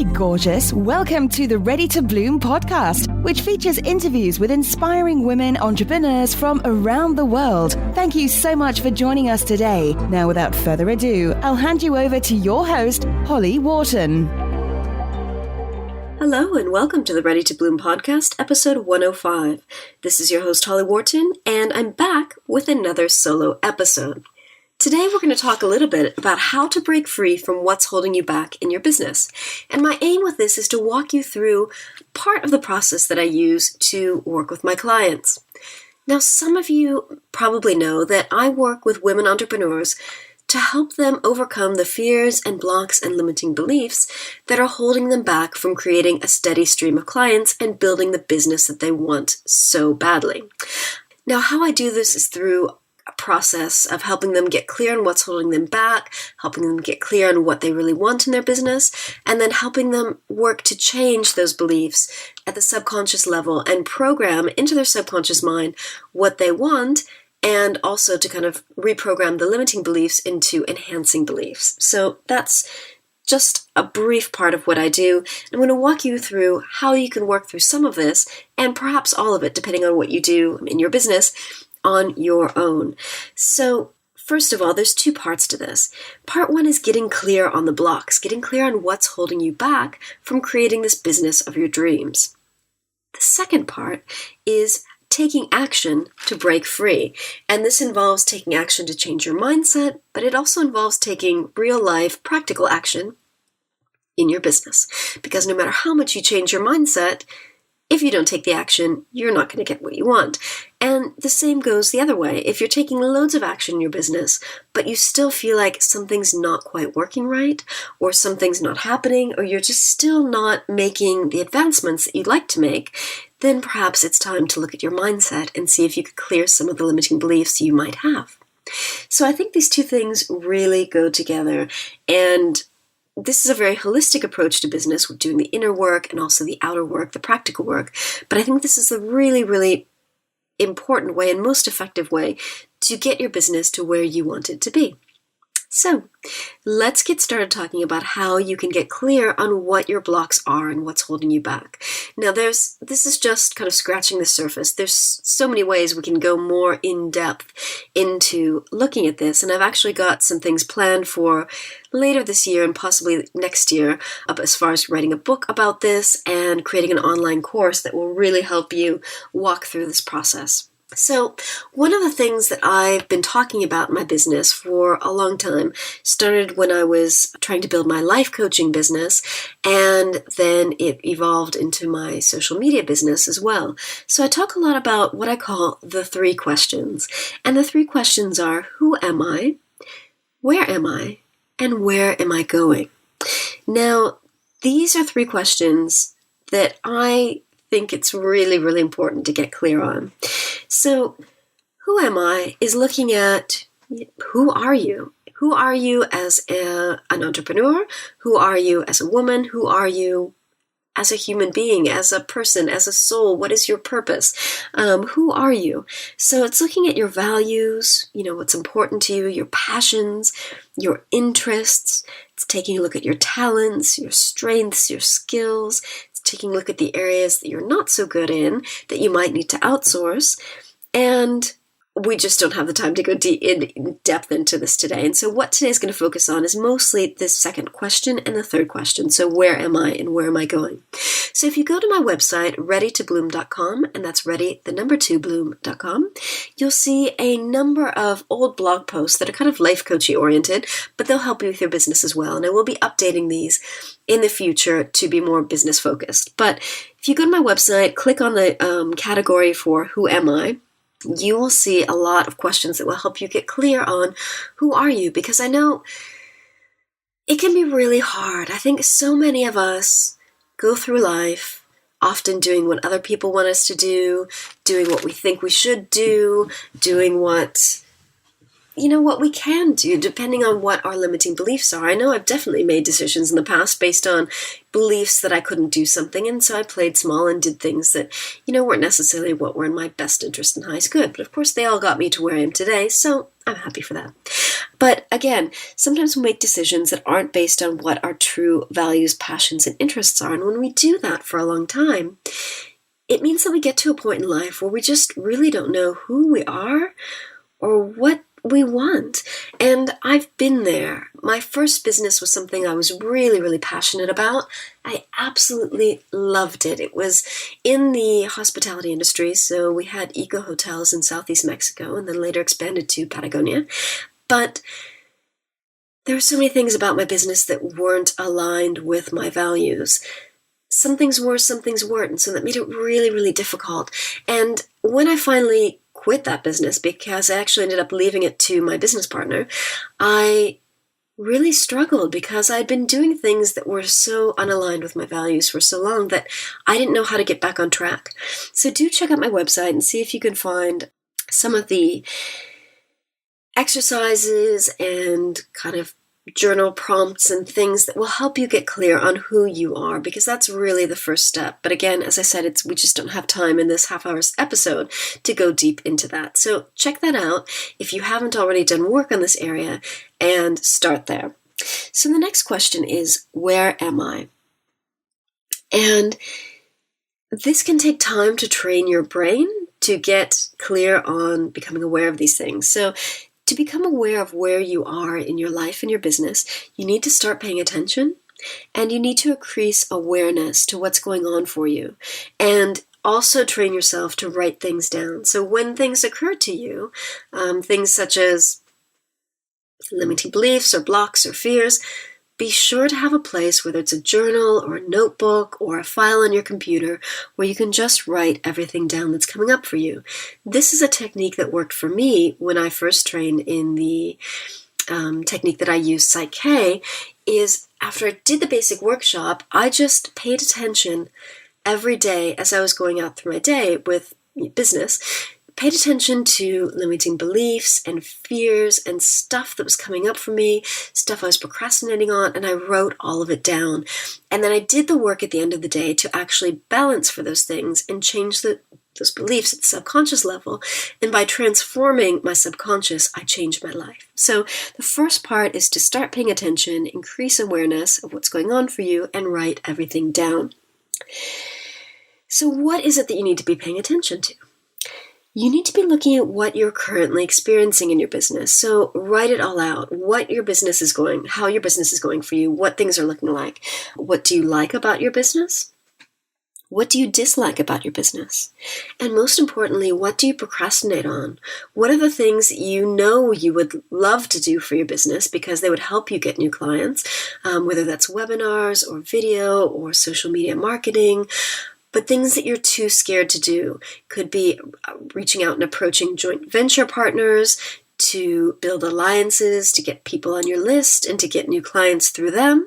Hey, gorgeous. Welcome to the Ready to Bloom podcast, which features interviews with inspiring women entrepreneurs from around the world. Thank you so much for joining us today. Now, without further ado, I'll hand you over to your host, Holly Worton. Hello and welcome to the Ready to Bloom podcast, episode 105. This is your host, Holly Worton, and I'm back with another solo episode. Today we're going to talk a little bit about how to break free from what's holding you back in your business. And my aim with this is to walk you through part of the process that I use to work with my clients. Now, some of you probably know that I work with women entrepreneurs to help them overcome the fears and blocks and limiting beliefs that are holding them back from creating a steady stream of clients and building the business that they want so badly. Now, how I do this is through a process of helping them get clear on what's holding them back, helping them get clear on what they really want in their business, and then helping them work to change those beliefs at the subconscious level and program into their subconscious mind what they want, and also to kind of reprogram the limiting beliefs into enhancing beliefs. So that's just a brief part of what I do. I'm going to walk you through how you can work through some of this, and perhaps all of it, depending on what you do in your business, on your own. So first of all, there's two parts to this. Part one is getting clear on the blocks, getting clear on what's holding you back from creating this business of your dreams. The second part is taking action to break free. And this involves taking action to change your mindset, but it also involves taking real life practical action in your business. Because no matter how much you change your mindset, if you don't take the action, you're not going to get what you want. And the same goes the other way. If you're taking loads of action in your business, but you still feel like something's not quite working right, or something's not happening, or you're just still not making the advancements that you'd like to make, then perhaps it's time to look at your mindset and see if you could clear some of the limiting beliefs you might have. So I think these two things really go together, and this is a very holistic approach to business. We're doing the inner work and also the outer work, the practical work. But I think this is a really, really important way and most effective way to get your business to where you want it to be. So let's get started talking about how you can get clear on what your blocks are and what's holding you back. Now, this is just kind of scratching the surface. There's so many ways we can go more in depth into looking at this. And I've actually got some things planned for later this year and possibly next year, as far as writing a book about this and creating an online course that will really help you walk through this process. So one of the things that I've been talking about in my business for a long time started when I was trying to build my life coaching business, and then it evolved into my social media business as well. So I talk a lot about what I call the three questions. And the three questions are, who am I? Where am I? And where am I going? Now, these are three questions that I think it's really, really important to get clear on. So, who am I is looking at who are you? Who are you as an entrepreneur? Who are you as a woman? Who are you as a human being, as a person, as a soul? What is your purpose? Who are you? So it's looking at your values, what's important to you, your passions, your interests. It's taking a look at your talents, your strengths, your skills. Taking a look at the areas that you're not so good in, that you might need to outsource. And we just don't have the time to go in depth into this today. And so what today is going to focus on is mostly this second question and the third question. So where am I and where am I going? So if you go to my website, readytobloom.com, and that's bloom.com, you'll see a number of old blog posts that are kind of life coaching oriented, but they'll help you with your business as well. And I will be updating these in the future to be more business focused. But if you go to my website, click on the category for who am I, you will see a lot of questions that will help you get clear on who are you, because I know it can be really hard. I think so many of us go through life often doing what other people want us to do, doing what we think we should do, doing what what we can do, depending on what our limiting beliefs are. I know I've definitely made decisions in the past based on beliefs that I couldn't do something, and so I played small and did things that, weren't necessarily what were in my best interest and highest good. But of course, they all got me to where I am today, so I'm happy for that. But again, sometimes we make decisions that aren't based on what our true values, passions, and interests are. And when we do that for a long time, it means that we get to a point in life where we just really don't know who we are or what we want. And I've been there. My first business was something I was really, really passionate about. I absolutely loved it. It was in the hospitality industry, so we had eco hotels in Southeast Mexico and then later expanded to Patagonia. But there were so many things about my business that weren't aligned with my values. Some things were, some things weren't, and so that made it really, really difficult. And when I finally quit that business, because I actually ended up leaving it to my business partner, I really struggled because I'd been doing things that were so unaligned with my values for so long that I didn't know how to get back on track. So do check out my website and see if you can find some of the exercises and kind of journal prompts and things that will help you get clear on who you are, because that's really the first step. But again, as I said, we just don't have time in this half-hour episode to go deep into that. So check that out if you haven't already done work on this area, and start there. So the next question is, where am I? And this can take time to train your brain to get clear on becoming aware of these things. So to become aware of where you are in your life and your business, you need to start paying attention, and you need to increase awareness to what's going on for you, and also train yourself to write things down. So when things occur to you, things such as limiting beliefs or blocks or fears, be sure to have a place, whether it's a journal or a notebook or a file on your computer, where you can just write everything down that's coming up for you. This is a technique that worked for me when I first trained in the technique that I use, Psych-K, is after I did the basic workshop, I just paid attention every day as I was going out through my day with business, paid attention to limiting beliefs and fears and stuff that was coming up for me, stuff I was procrastinating on, and I wrote all of it down. And then I did the work at the end of the day to actually balance for those things and change those beliefs at the subconscious level. And by transforming my subconscious, I changed my life. So the first part is to start paying attention, increase awareness of what's going on for you, and write everything down. So what is it that you need to be paying attention to? You need to be looking at what you're currently experiencing in your business. So write it all out, what your business is going, how your business is going for you, what things are looking like. What do you like about your business? What do you dislike about your business? And most importantly, what do you procrastinate on? What are the things that you know you would love to do for your business because they would help you get new clients, whether that's webinars or video or social media marketing, but things that you're too scared to do. Could be reaching out and approaching joint venture partners, to build alliances, to get people on your list, and to get new clients through them.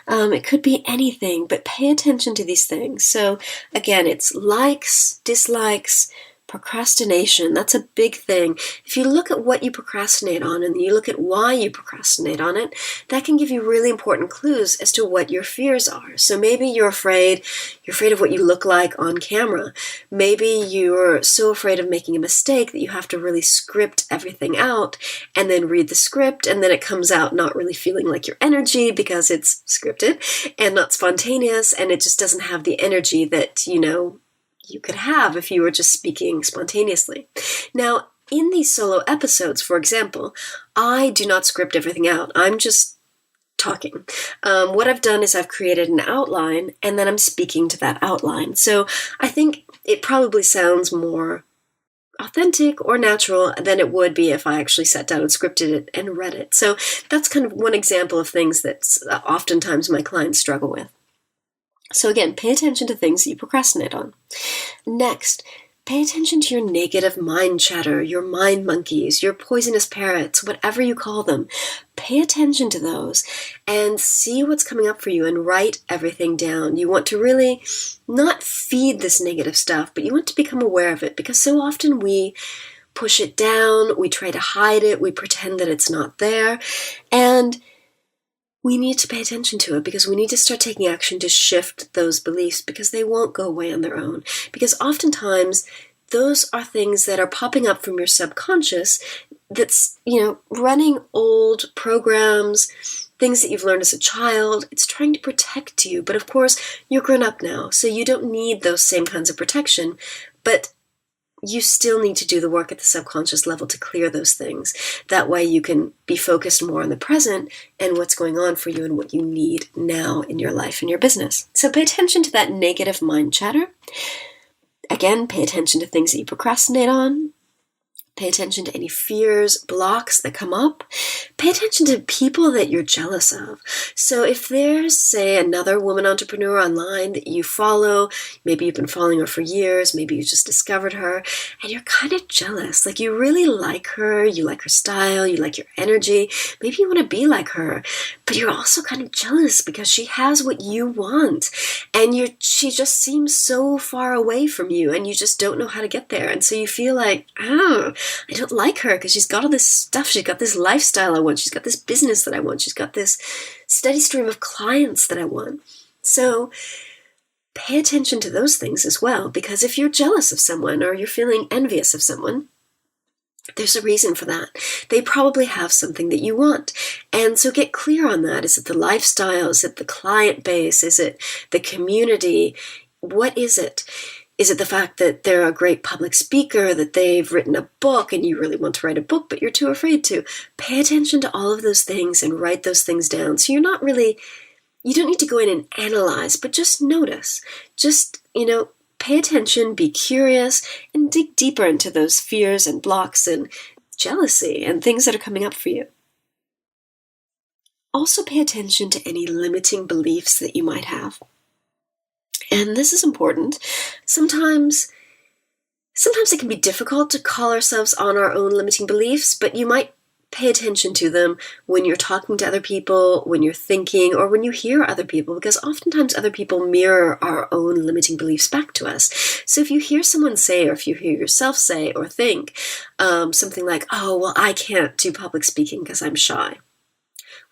It could be anything, but pay attention to these things. So again, it's likes, dislikes, procrastination. That's a big thing. If you look at what you procrastinate on and you look at why you procrastinate on it, that can give you really important clues as to what your fears are. So maybe you're afraid of what you look like on camera. Maybe you're so afraid of making a mistake that you have to really script everything out and then read the script, and then it comes out not really feeling like your energy because it's scripted and not spontaneous, and it just doesn't have the energy that, you could have if you were just speaking spontaneously. Now, in these solo episodes, for example, I do not script everything out. I'm just talking. What I've done is I've created an outline, and then I'm speaking to that outline. So I think it probably sounds more authentic or natural than it would be if I actually sat down and scripted it and read it. So that's kind of one example of things that oftentimes my clients struggle with. So again, pay attention to things that you procrastinate on. Next, pay attention to your negative mind chatter, your mind monkeys, your poisonous parrots, whatever you call them. Pay attention to those and see what's coming up for you and write everything down. You want to really not feed this negative stuff, but you want to become aware of it, because so often we push it down, we try to hide it, we pretend that it's not there, and we need to pay attention to it because we need to start taking action to shift those beliefs because they won't go away on their own. Because oftentimes, those are things that are popping up from your subconscious that's, running old programs, things that you've learned as a child. It's trying to protect you. But of course, you're grown up now, so you don't need those same kinds of protection. But you still need to do the work at the subconscious level to clear those things. That way you can be focused more on the present and what's going on for you and what you need now in your life and your business. So pay attention to that negative mind chatter. Again, pay attention to things that you procrastinate on. Pay attention to any fears, blocks that come up. Pay attention to people that you're jealous of. So if there's, say, another woman entrepreneur online that you follow, maybe you've been following her for years, maybe you just discovered her, and you're kind of jealous. Like you really like her, you like her style, you like your energy. Maybe you want to be like her, but you're also kind of jealous because she has what you want. And she just seems so far away from you, and you just don't know how to get there. And so you feel like, I don't like her because she's got all this stuff. She's got this lifestyle I want. She's got this business that I want. She's got this steady stream of clients that I want. So pay attention to those things as well, because if you're jealous of someone or you're feeling envious of someone, there's a reason for that. They probably have something that you want. And so get clear on that. Is it the lifestyle? Is it the client base? Is it the community? What is it? Is it the fact that they're a great public speaker, that they've written a book and you really want to write a book, but you're too afraid to? Pay attention to all of those things and write those things down. So you don't need to go in and analyze, but just notice. Just, pay attention, be curious, and dig deeper into those fears and blocks and jealousy and things that are coming up for you. Also pay attention to any limiting beliefs that you might have. And this is important. Sometimes it can be difficult to call ourselves on our own limiting beliefs, but you might pay attention to them when you're talking to other people, when you're thinking, or when you hear other people, because oftentimes other people mirror our own limiting beliefs back to us. So if you hear someone say, or if you hear yourself say or think something like, oh, well, I can't do public speaking because I'm shy.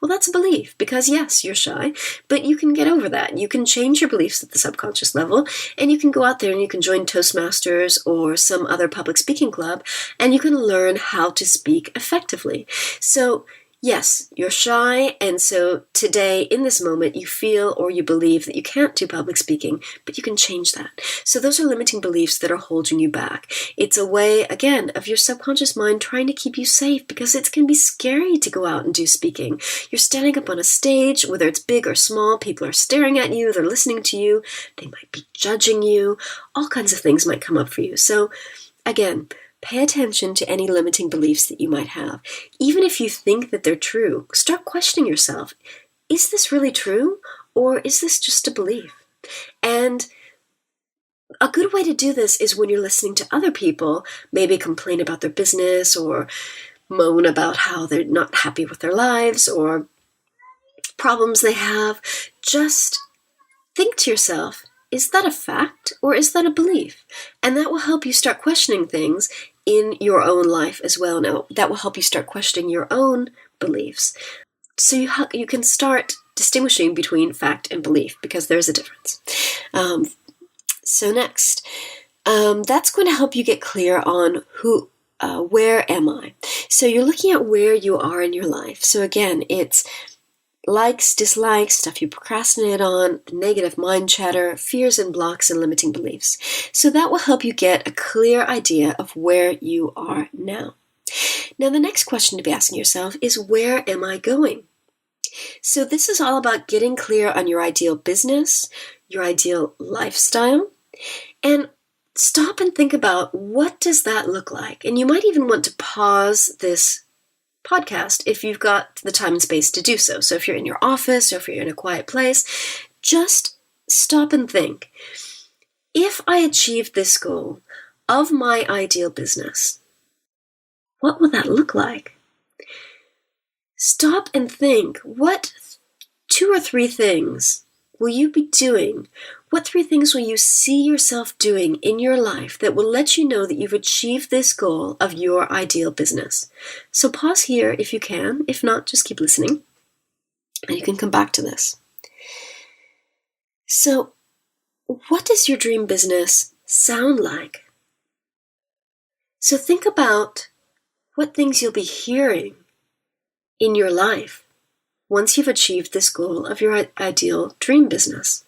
Well, that's a belief because, yes, you're shy, but you can get over that. You can change your beliefs at the subconscious level, and you can go out there and you can join Toastmasters or some other public speaking club, and you can learn how to speak effectively. So, yes, you're shy, and so today, in this moment, you feel or you believe that you can't do public speaking, but you can change that. So those are limiting beliefs that are holding you back. It's a way, again, of your subconscious mind trying to keep you safe because it can be scary to go out and do speaking. You're standing up on a stage, whether it's big or small, people are staring at you, they're listening to you, they might be judging you, all kinds of things might come up for you. So, again, pay attention to any limiting beliefs that you might have. Even if you think that they're true, start questioning yourself. Is this really true? Or is this just a belief? And a good way to do this is when you're listening to other people, maybe complain about their business or moan about how they're not happy with their lives or problems they have. Just think to yourself, is that a fact or is that a belief? And that will help you start questioning things in your own life as well. Now, that will help you start questioning your own beliefs. So you can start distinguishing between fact and belief because there's a difference. So next, that's going to help you get clear on where am I? So you're looking at where you are in your life. So again, it's likes, dislikes, stuff you procrastinate on, negative mind chatter, fears and blocks, and limiting beliefs. So that will help you get a clear idea of where you are now. Now, the next question to be asking yourself is, where am I going? So this is all about getting clear on your ideal business, your ideal lifestyle, and stop and think about what does that look like? And you might even want to pause this podcast if you've got the time and space to do so. So if you're in your office or if you're in a quiet place, just stop and think. If I achieved this goal of my ideal business, what would that look like? Stop and think, what 2 or 3 things will you be doing? What 3 things will you see yourself doing in your life that will let you know that you've achieved this goal of your ideal business? So pause here if you can. If not, just keep listening and you can come back to this. So, what does your dream business sound like? So think about what things you'll be hearing in your life once you've achieved this goal of your ideal dream business.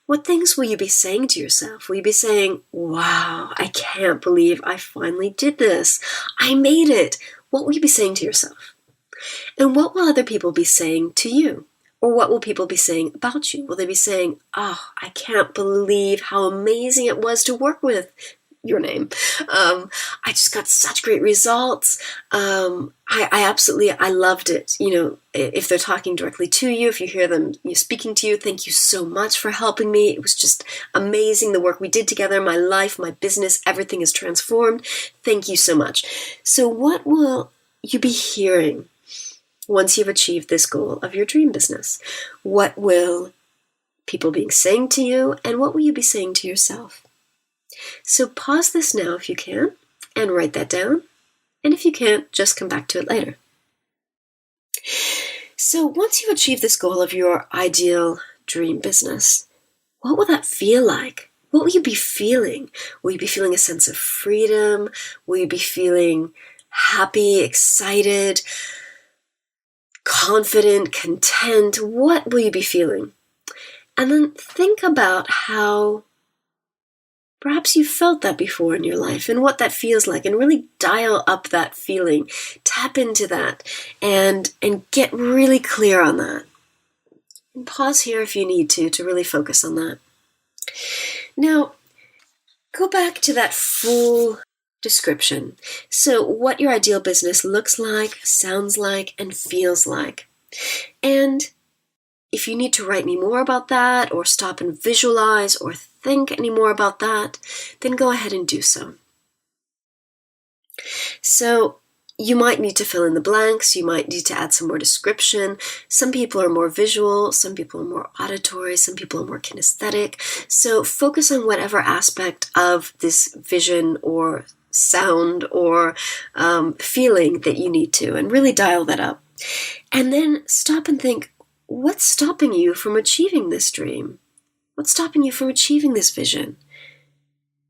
What things will you be saying to yourself? Will you be saying, wow, I can't believe I finally did this. I made it. What will you be saying to yourself? And what will other people be saying to you? Or what will people be saying about you? Will they be saying, oh, I can't believe how amazing it was to work with your name. I just got such great results. I loved it. If they're talking directly to you, if you hear them speaking to you, thank you so much for helping me. It was just amazing. The work we did together, my life, my business, everything is transformed. Thank you so much. So what will you be hearing once you've achieved this goal of your dream business? What will people be saying to you, and what will you be saying to yourself? So pause this now if you can, and write that down. And if you can't, just come back to it later. So once you've achieved this goal of your ideal dream business, what will that feel like? What will you be feeling? Will you be feeling a sense of freedom? Will you be feeling happy, excited, confident, content? What will you be feeling? And then think about how perhaps you felt that before in your life and what that feels like, and really dial up that feeling. Tap into that and get really clear on that. And pause here if you need to really focus on that. Now, go back to that full description. So what your ideal business looks like, sounds like, and feels like. And if you need to write any more about that, or stop and visualize, or think any more about that, then go ahead and do so. So you might need to fill in the blanks. You might need to add some more description. Some people are more visual. Some people are more auditory. Some people are more kinesthetic. So focus on whatever aspect of this vision or sound or feeling that you need to, and really dial that up. And then stop and think, what's stopping you from achieving this dream? What's stopping you from achieving this vision?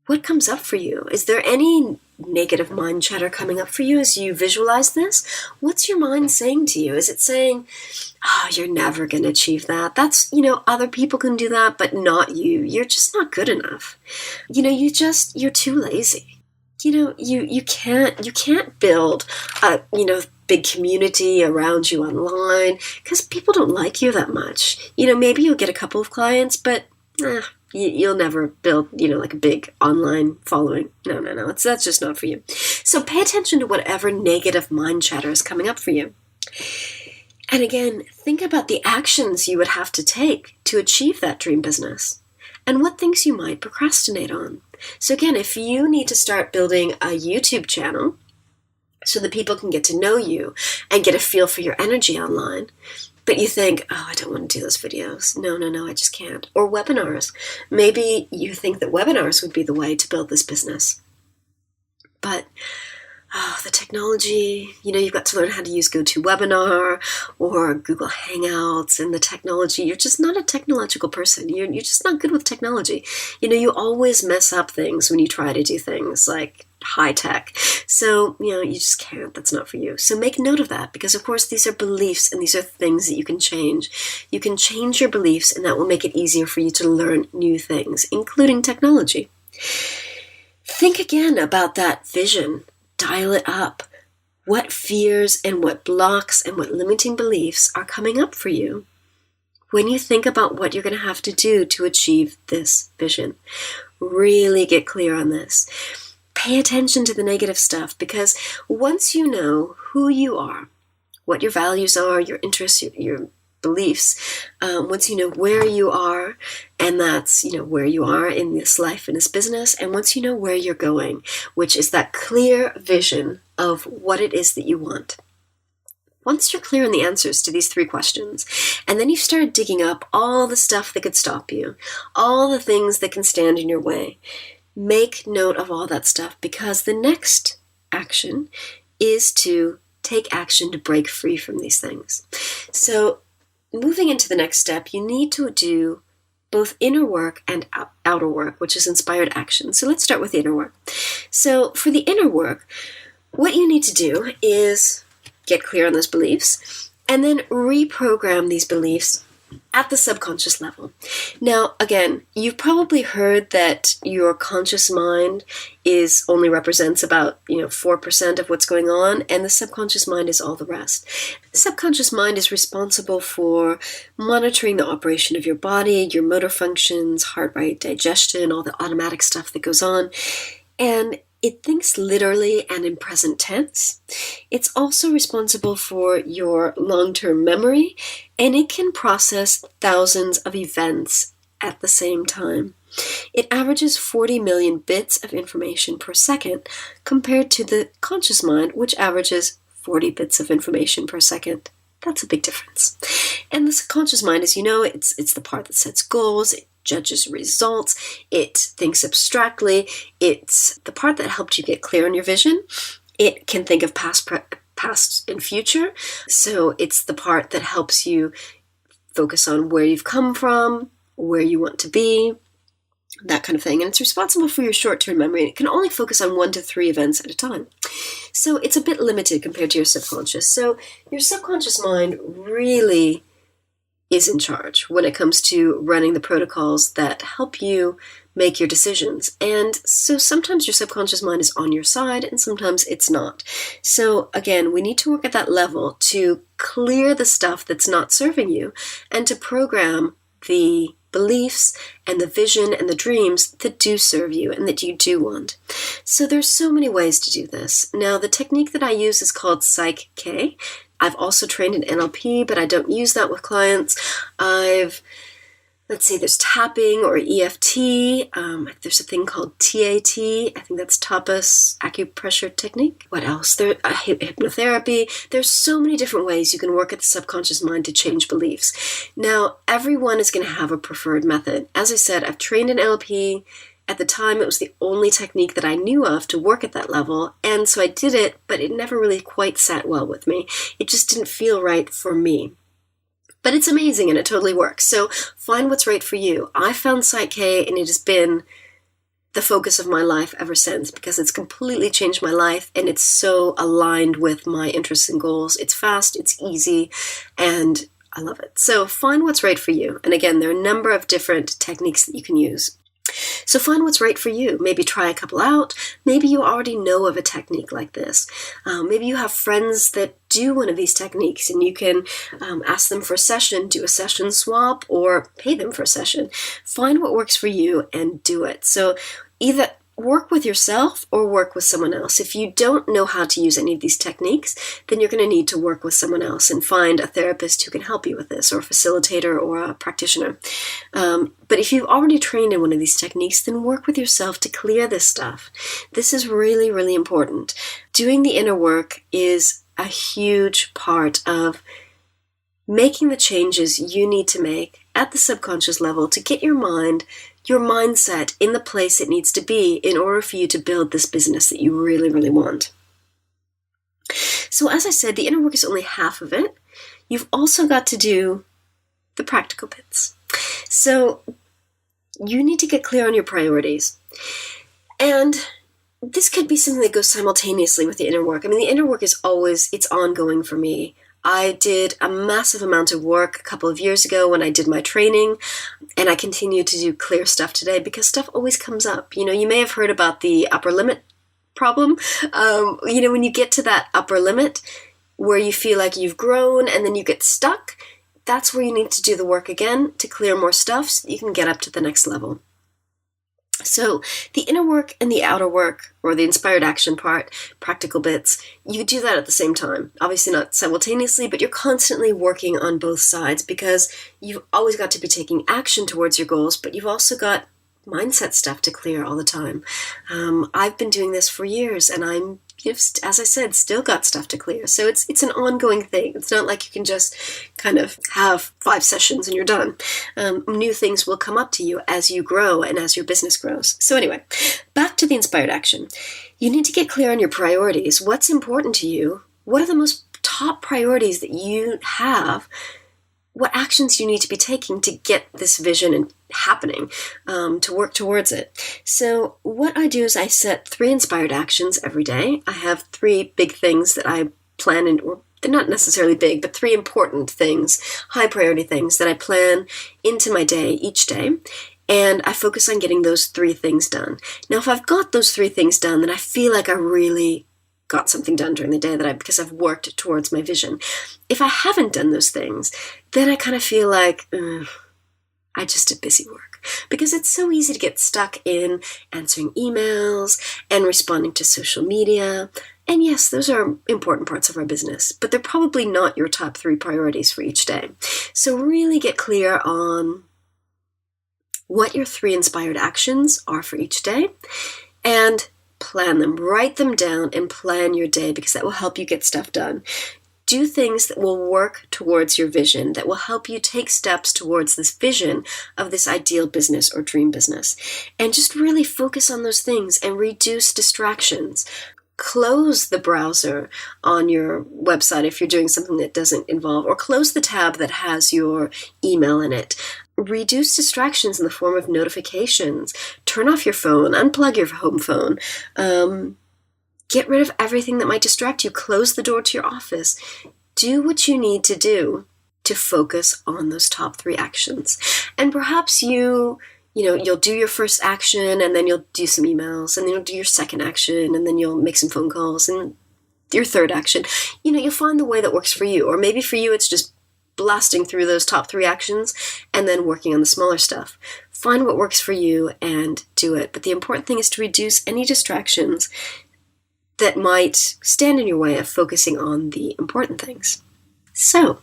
What comes up for you? Is there any negative mind chatter coming up for you as you visualize this? What's your mind saying to you? Is it saying, oh, you're never going to achieve that. That's, other people can do that, but not you. You're just not good enough. You're too lazy. You can't build a, big community around you online because people don't like you that much. Maybe you'll get a couple of clients, but you'll never build, like a big online following. No. That's just not for you. So pay attention to whatever negative mind chatter is coming up for you. And again, think about the actions you would have to take to achieve that dream business and what things you might procrastinate on. So again, if you need to start building a YouTube channel so that people can get to know you and get a feel for your energy online, but you think, oh, I don't want to do those videos. No, I just can't. Or webinars. Maybe you think that webinars would be the way to build this business. But the technology, you've got to learn how to use GoToWebinar or Google Hangouts and the technology. You're just not a technological person. You're just not good with technology. You always mess up things when you try to do things like high tech. So, you just can't. That's not for you. So make note of that, because of course these are beliefs and these are things that you can change. You can change your beliefs, and that will make it easier for you to learn new things, including technology. Think again about that vision. Dial it up. What fears and what blocks and what limiting beliefs are coming up for you when you think about what you're going to have to do to achieve this vision? Really get clear on this. Pay attention to the negative stuff, because once you know who you are, what your values are, your interests, your beliefs, once you know where you are, and that's, where you are in this life, in this business, and once you know where you're going, which is that clear vision of what it is that you want, once you're clear on the answers to these 3 questions, and then you start digging up all the stuff that could stop you, all the things that can stand in your way, make note of all that stuff, because the next action is to take action to break free from these things. So moving into the next step, you need to do both inner work and outer work, which is inspired action. So let's start with the inner work. So for the inner work, what you need to do is get clear on those beliefs and then reprogram these beliefs at the subconscious level. Now, again, you've probably heard that your conscious mind only represents about 4% of what's going on, and the subconscious mind is all the rest. The subconscious mind is responsible for monitoring the operation of your body, your motor functions, heart rate, digestion, all the automatic stuff that goes on, and it thinks literally and in present tense. It's also responsible for your long-term memory, and it can process thousands of events at the same time. It averages 40 million bits of information per second compared to the conscious mind, which averages 40 bits of information per second. That's a big difference. And the subconscious mind, as you know, it's the part that sets goals, it judges results, it thinks abstractly, it's the part that helped you get clear on your vision. It can think of past and future, so it's the part that helps you focus on where you've come from, where you want to be, that kind of thing. And it's responsible for your short-term memory, and it can only focus on 1 to 3 events at a time. So it's a bit limited compared to your subconscious. So your subconscious mind really is in charge when it comes to running the protocols that help you make your decisions. And so sometimes your subconscious mind is on your side and sometimes it's not. So again, we need to work at that level to clear the stuff that's not serving you and to program the beliefs and the vision and the dreams that do serve you and that you do want. So there's so many ways to do this. Now, the technique that I use is called Psych K. I've also trained in NLP, but I don't use that with clients. There's tapping or EFT. There's a thing called TAT. I think that's tapas acupressure technique. What else? Hypnotherapy. There's so many different ways you can work at the subconscious mind to change beliefs. Now, everyone is going to have a preferred method. As I said, I've trained in NLP. At the time, it was the only technique that I knew of to work at that level, and so I did it, but it never really quite sat well with me. It just didn't feel right for me. But it's amazing, and it totally works. So find what's right for you. I found Psych K, and it has been the focus of my life ever since, because it's completely changed my life, and it's so aligned with my interests and goals. It's fast, it's easy, and I love it. So find what's right for you. And again, there are a number of different techniques that you can use. So find what's right for you. Maybe try a couple out. Maybe you already know of a technique like this. Maybe you have friends that do one of these techniques and you can ask them for a session, do a session swap, or pay them for a session. Find what works for you and do it. So either work with yourself or work with someone else. If you don't know how to use any of these techniques, then you're going to need to work with someone else and find a therapist who can help you with this, or a facilitator or a practitioner. But if you've already trained in one of these techniques, then work with yourself to clear this stuff. This is really, really important. Doing the inner work is a huge part of making the changes you need to make at the subconscious level to get your mindset in the place it needs to be in order for you to build this business that you really, really want. So as I said, the inner work is only half of it. You've also got to do the practical bits. So you need to get clear on your priorities. And this could be something that goes simultaneously with the inner work. I mean, the inner work is always, it's ongoing for me. I did a massive amount of work a couple of years ago when I did my training, and I continue to do clear stuff today because stuff always comes up. You know, you may have heard about the upper limit problem. When you get to that upper limit where you feel like you've grown and then you get stuck, that's where you need to do the work again to clear more stuff so that you can get up to the next level. So the inner work and the outer work, or the inspired action part, practical bits, you do that at the same time. Obviously not simultaneously, but you're constantly working on both sides because you've always got to be taking action towards your goals, but you've also got mindset stuff to clear all the time. I've been doing this for years, and I'm, as I said, still got stuff to clear. So it's an ongoing thing. It's not like you can just kind of have 5 sessions and you're done. New things will come up to you as you grow and as your business grows. So anyway, back to the inspired action. You need to get clear on your priorities. What's important to you? What are the most top priorities that you have? What actions you need to be taking to get this vision and happening, to work towards it. So what I do is I set 3 inspired actions every day. I have 3 big things that I plan, and they're not necessarily big, but 3 important things, high priority things that I plan into my day each day. And I focus on getting those 3 things done. Now, if I've got those 3 things done, then I feel like I really got something done during the day because I've worked towards my vision. If I haven't done those things, then I kind of feel like I just did busy work, because it's so easy to get stuck in answering emails and responding to social media. And yes, those are important parts of our business, but they're probably not your top 3 priorities for each day. So really get clear on what your 3 inspired actions are for each day, and plan them. Write them down and plan your day, because that will help you get stuff done. Do things that will work towards your vision, that will help you take steps towards this vision of this ideal business or dream business. And just really focus on those things and reduce distractions. Close the browser on your website if you're doing something that doesn't involve, or close the tab that has your email in it. Reduce distractions in the form of notifications. Turn off your phone, unplug your home phone. Get rid of everything that might distract you. Close the door to your office. Do what you need to do to focus on those top 3 actions. And perhaps you'll do your first action, and then you'll do some emails, and then you'll do your second action, and then you'll make some phone calls, and your third action. You'll find the way that works for you. Or maybe for you, it's just blasting through those top 3 actions and then working on the smaller stuff. Find what works for you and do it. But the important thing is to reduce any distractions that might stand in your way of focusing on the important things. So,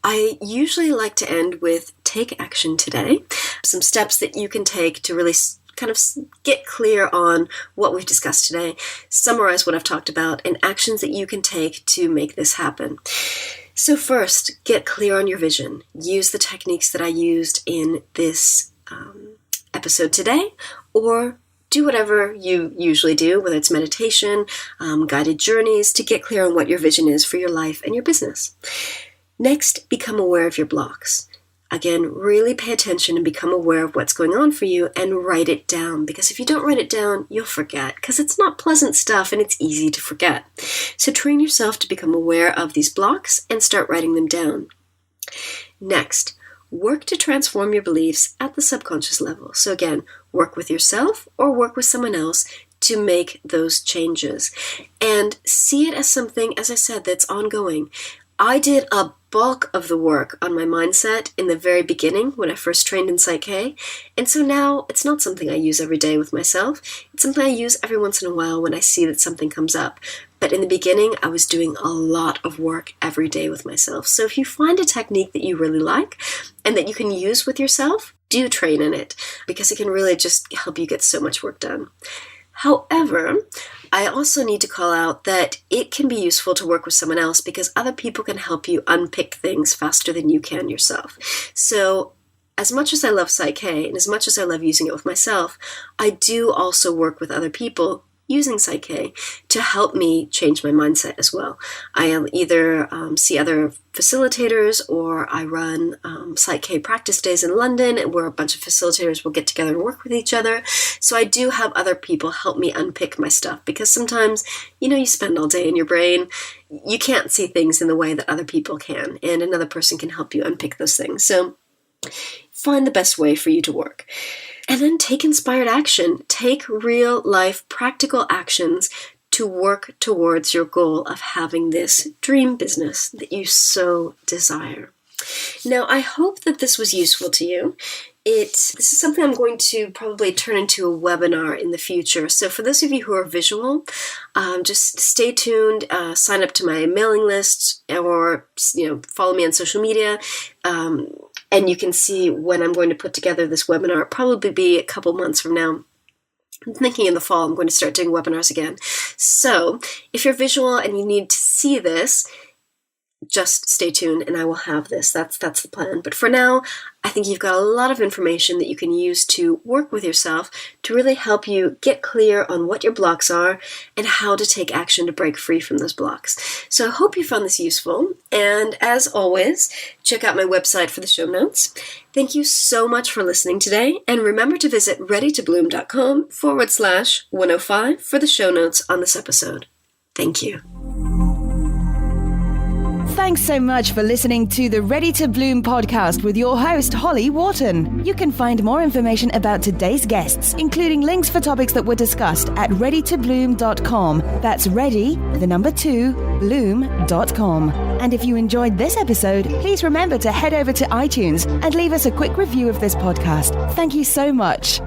I usually like to end with take action today. Some steps that you can take to really kind of get clear on what we've discussed today, summarize what I've talked about, and actions that you can take to make this happen. So first, get clear on your vision. Use the techniques that I used in this episode today, or do whatever you usually do, whether it's meditation, guided journeys, to get clear on what your vision is for your life and your business. Next, become aware of your blocks. Again, really pay attention and become aware of what's going on for you, and write it down, because if you don't write it down, you'll forget, because it's not pleasant stuff and it's easy to forget. So train yourself to become aware of these blocks and start writing them down. Next, work to transform your beliefs at the subconscious level. So again, work with yourself or work with someone else to make those changes. And see it as something, as I said, that's ongoing. I did a bulk of the work on my mindset in the very beginning when I first trained in Psych-K. And so now it's not something I use every day with myself. It's something I use every once in a while when I see that something comes up. But in the beginning, I was doing a lot of work every day with myself. So if you find a technique that you really like and that you can use with yourself, do train in it, because it can really just help you get so much work done. However, I also need to call out that it can be useful to work with someone else, because other people can help you unpick things faster than you can yourself. So as much as I love Psych-K and as much as I love using it with myself, I do also work with other people using Psych-K to help me change my mindset as well. I either see other facilitators, or I run Psych-K practice days in London, where a bunch of facilitators will get together and work with each other. So I do have other people help me unpick my stuff, because sometimes, you spend all day in your brain. You can't see things in the way that other people can, and another person can help you unpick those things. So find the best way for you to work. And then take inspired action. Take real life practical actions to work towards your goal of having this dream business that you so desire. Now, I hope that this was useful to you. This is something I'm going to probably turn into a webinar in the future. So for those of you who are visual, just stay tuned, sign up to my mailing list, or follow me on social media. and you can see when I'm going to put together this webinar. It'll probably be a couple months from now. I'm thinking in the fall I'm going to start doing webinars again. So if you're visual and you need to see this, just stay tuned and I will have this. That's the plan. But for now, I think you've got a lot of information that you can use to work with yourself to really help you get clear on what your blocks are and how to take action to break free from those blocks. So I hope you found this useful. And as always, check out my website for the show notes. Thank you so much for listening today. And remember to visit readytobloom.com/105 for the show notes on this episode. Thank you. Thanks so much for listening to the Ready to Bloom podcast with your host, Holly Worton. You can find more information about today's guests, including links for topics that were discussed at readytobloom.com. That's bloom.com. And if you enjoyed this episode, please remember to head over to iTunes and leave us a quick review of this podcast. Thank you so much.